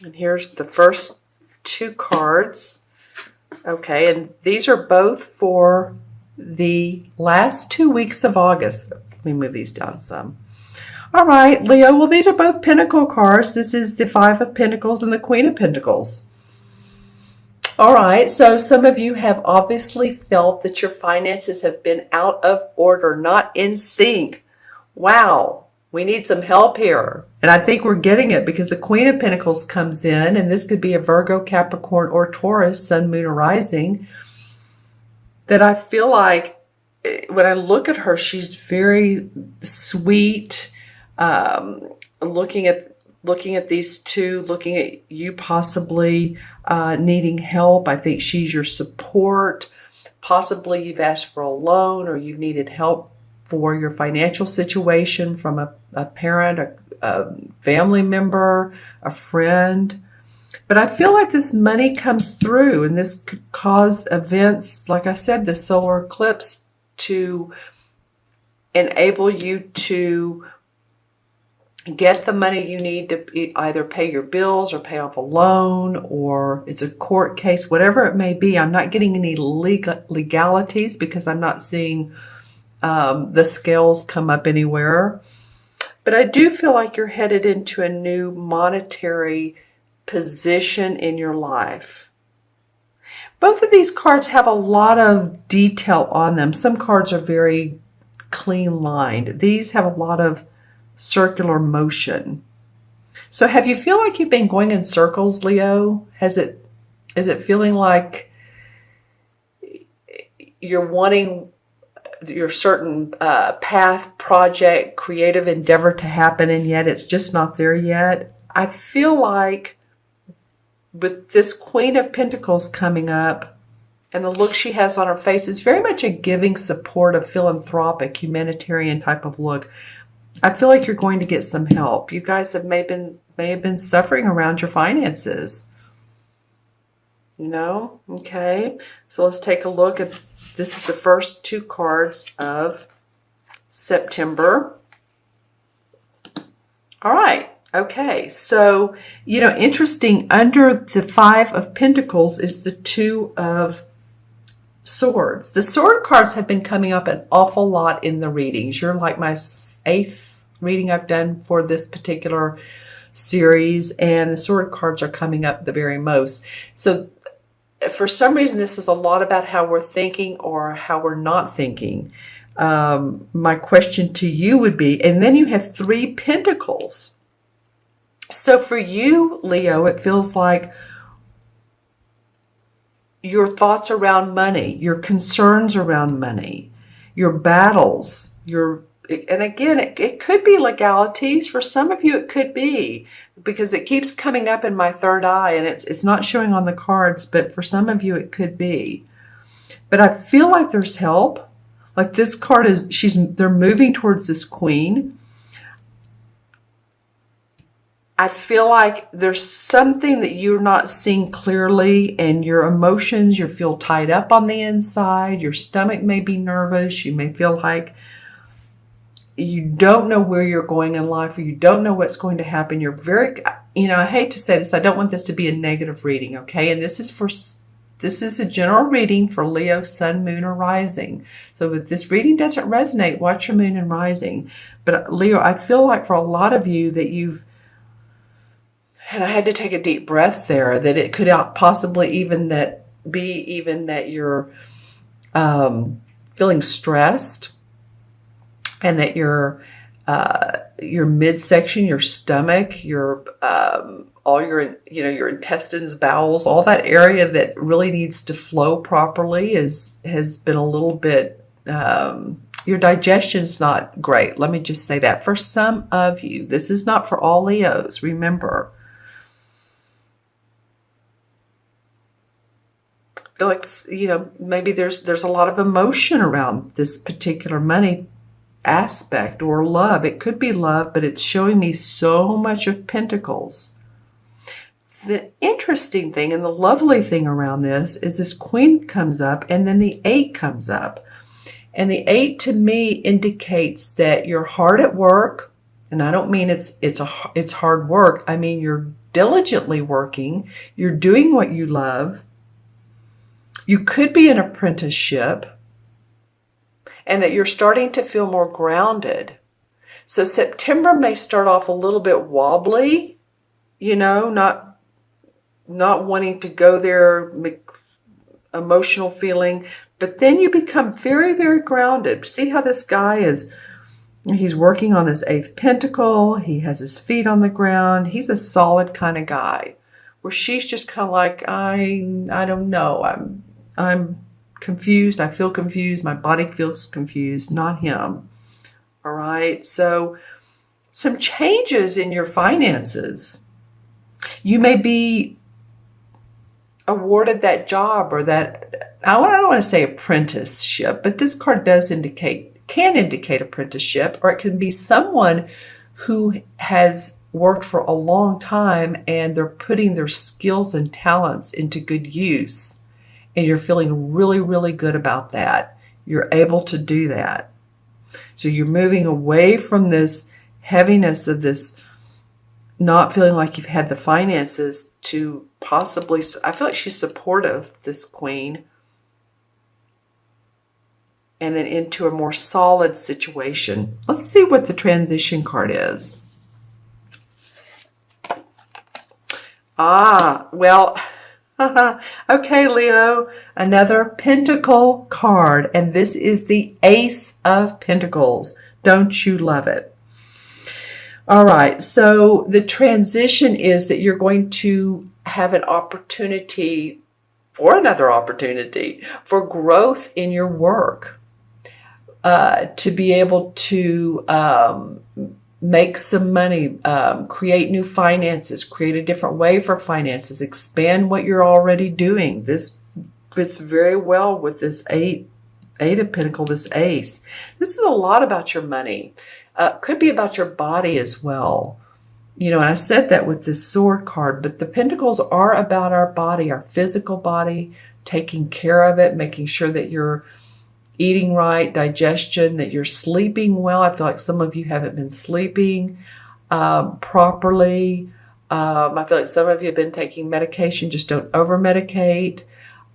And here's the first two cards. Okay, and these are both for the last 2 weeks of August. Let me move these down some. All right, Leo, well, these are both Pentacle cards. This is the Five of Pentacles and the Queen of Pentacles. All right, so some of you have obviously felt that your finances have been out of order, not in sync. Wow, we need some help here. And I think we're getting it because the Queen of Pentacles comes in, and this could be a Virgo, Capricorn, or Taurus, Sun, Moon, or Rising, that I feel like when I look at her, she's very sweet. Looking at these two, looking at you possibly needing help. I think she's your support. Possibly you've asked for a loan or you've needed help for your financial situation from a parent, a family member, a friend. But I feel like this money comes through, and this could cause events, like I said, the solar eclipse, to enable you to get the money you need to either pay your bills or pay off a loan, or it's a court case, whatever it may be. I'm not getting any legalities because I'm not seeing the scales come up anywhere. But I do feel like you're headed into a new monetary position in your life. Both of these cards have a lot of detail on them. Some cards are very clean lined. These have a lot of circular motion. So have you feel like you've been going in circles, Leo? Is it feeling like you're wanting your certain path, project, creative endeavor to happen, and yet it's just not there yet? I feel like with this Queen of Pentacles coming up and the look she has on her face is very much a giving, supportive, philanthropic, humanitarian type of look. I feel like you're going to get some help. You guys may have been suffering around your finances. You know? Okay. So let's take a look at, this is the first two cards of September. All right. Okay. So, you know, interesting, under the Five of Pentacles is the Two of Swords. The sword cards have been coming up an awful lot in the readings. You're like my 8th reading I've done for this particular series, and the sword cards are coming up the very most. So for some reason, this is a lot about how we're thinking or how we're not thinking. My question to you would be, and then you have 3 pentacles. So for you, Leo, it feels like your thoughts around money, your concerns around money, your battles, and again, it could be legalities. For some of you, it could be, because it keeps coming up in my third eye, and it's not showing on the cards, but for some of you, it could be. But I feel like there's help. Like this card they're moving towards this Queen. I feel like there's something that you're not seeing clearly, and your emotions, you feel tied up on the inside. Your stomach may be nervous. You may feel like you don't know where you're going in life, or you don't know what's going to happen. You're very, I hate to say this, I don't want this to be a negative reading, okay? And this is a general reading for Leo, Sun, Moon, or Rising. So if this reading doesn't resonate, watch your Moon and Rising. But Leo, I feel like for a lot of you that and I had to take a deep breath there, that it could possibly even that you're feeling stressed, and that your midsection, your stomach, all your intestines, bowels, all that area that really needs to flow properly has been a little bit, your digestion's not great. Let me just say that. For some of you, this is not for all Leos, remember. I feel like, maybe there's a lot of emotion around this particular money aspect, or love. It could be love, but it's showing me so much of Pentacles. The interesting thing and the lovely thing around this is this Queen comes up, and then the 8 comes up. And the 8 to me indicates that you're hard at work. And I don't mean it's hard work. I mean, diligently working. You're doing what you love. You could be an apprenticeship, and that you're starting to feel more grounded. So September may start off a little bit wobbly, not wanting to go there, emotional feeling, but then you become very, very grounded. See how this guy is, he's working on this 8th pentacle. He has his feet on the ground. He's a solid kind of guy, where she's just kind of like, I don't know. I'm confused. I feel confused. My body feels confused, not him. All right. So some changes in your finances. You may be awarded that job or that, I don't want to say apprenticeship, but this card can indicate apprenticeship, or it can be someone who has worked for a long time and they're putting their skills and talents into good use. And you're feeling really, really good about that. You're able to do that. So you're moving away from this heaviness of this not feeling like you've had the finances to possibly, I feel like she's supportive, this queen, and then into a more solid situation. Let's see what the transition card is. Well, okay, Leo, another pentacle card, and this is the Ace of Pentacles. Don't you love it? All right, so the transition is that you're going to have an opportunity for another opportunity for growth in your work, to be able to make some money, create new finances, create a different way for finances, expand what you're already doing. This fits very well with this eight of Pentacles, this Ace. This is a lot about your money. Could be about your body as well. And I said that with this Sword card, but the Pentacles are about our body, our physical body, taking care of it, making sure that you're eating right, digestion, that you're sleeping well. I feel like some of you haven't been sleeping properly. I feel like some of you have been taking medication. Just don't over-medicate.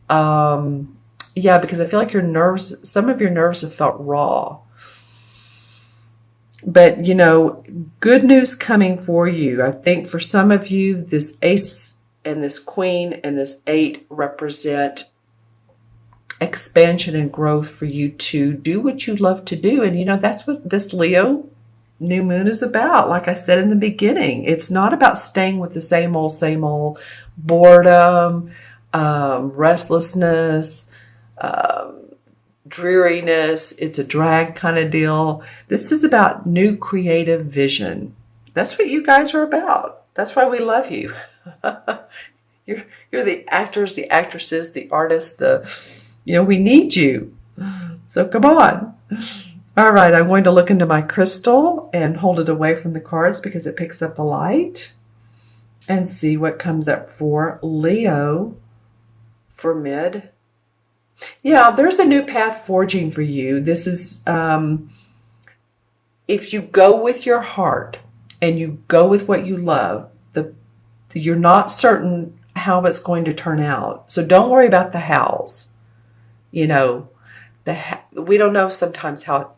Yeah, because I feel like some of your nerves have felt raw. But, good news coming for you. I think for some of you, this Ace and this Queen and this 8 represent expansion and growth for you to do what you love to do. And, that's what this Leo new moon is about. Like I said in the beginning, it's not about staying with the same old boredom, restlessness, dreariness. It's a drag kind of deal. This is about new creative vision. That's what you guys are about. That's why we love you. You're the actors, the actresses, the artists, we need you. So come on. All right, I'm going to look into my crystal and hold it away from the cards because it picks up the light, and see what comes up for Leo for mid. Yeah, there's a new path forging for you. This is, if you go with your heart and you go with what you love, you're not certain how it's going to turn out. So don't worry about the hows. We don't know sometimes how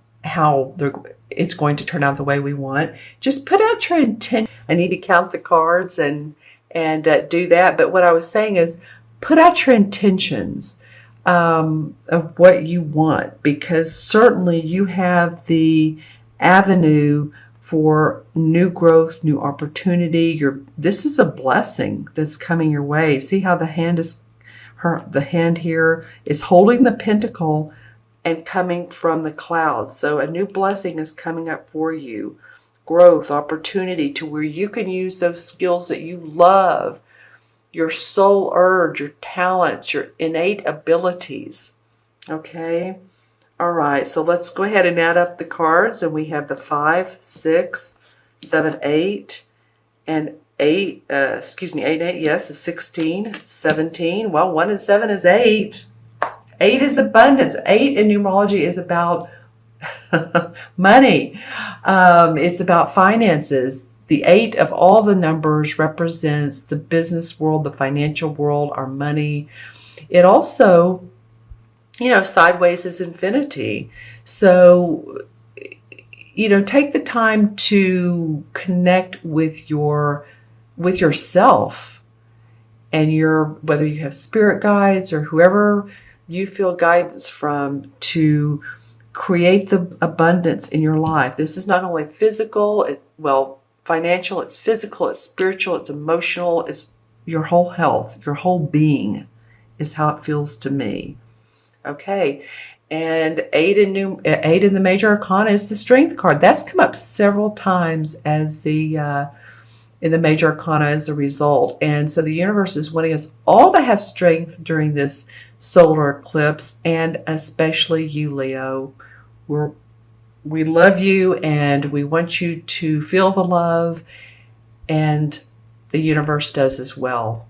it's going to turn out the way we want. Just put out your intent. I need to count the cards and do that. But what I was saying is put out your intentions of what you want, because certainly you have the avenue for new growth, new opportunity. This is a blessing that's coming your way. See how the hand here is holding the pentacle and coming from the clouds. So a new blessing is coming up for you. Growth, opportunity to where you can use those skills that you love, your soul urge, your talents, your innate abilities. Okay? All right, so let's go ahead and add up the cards. And we have the 5, 6, 7, 8, and 8, 8 and 8, yes, is 16, 17. Well, 1 and 7 is 8. 8 is abundance. 8 in numerology is about money. It's about finances. The 8 of all the numbers represents the business world, the financial world, our money. It also, sideways is infinity. So, take the time to connect with yourself and whether you have spirit guides or whoever you feel guidance from, to create the abundance in your life. This is not only physical, financial, it's physical, it's spiritual, it's emotional, it's your whole health, your whole being is how it feels to me. Okay. And 8 in the major arcana is the strength card. That's come up several times as in the major arcana as a result. And so the universe is wanting us all to have strength during this solar eclipse, and especially you, Leo. We love you, and we want you to feel the love, and the universe does as well.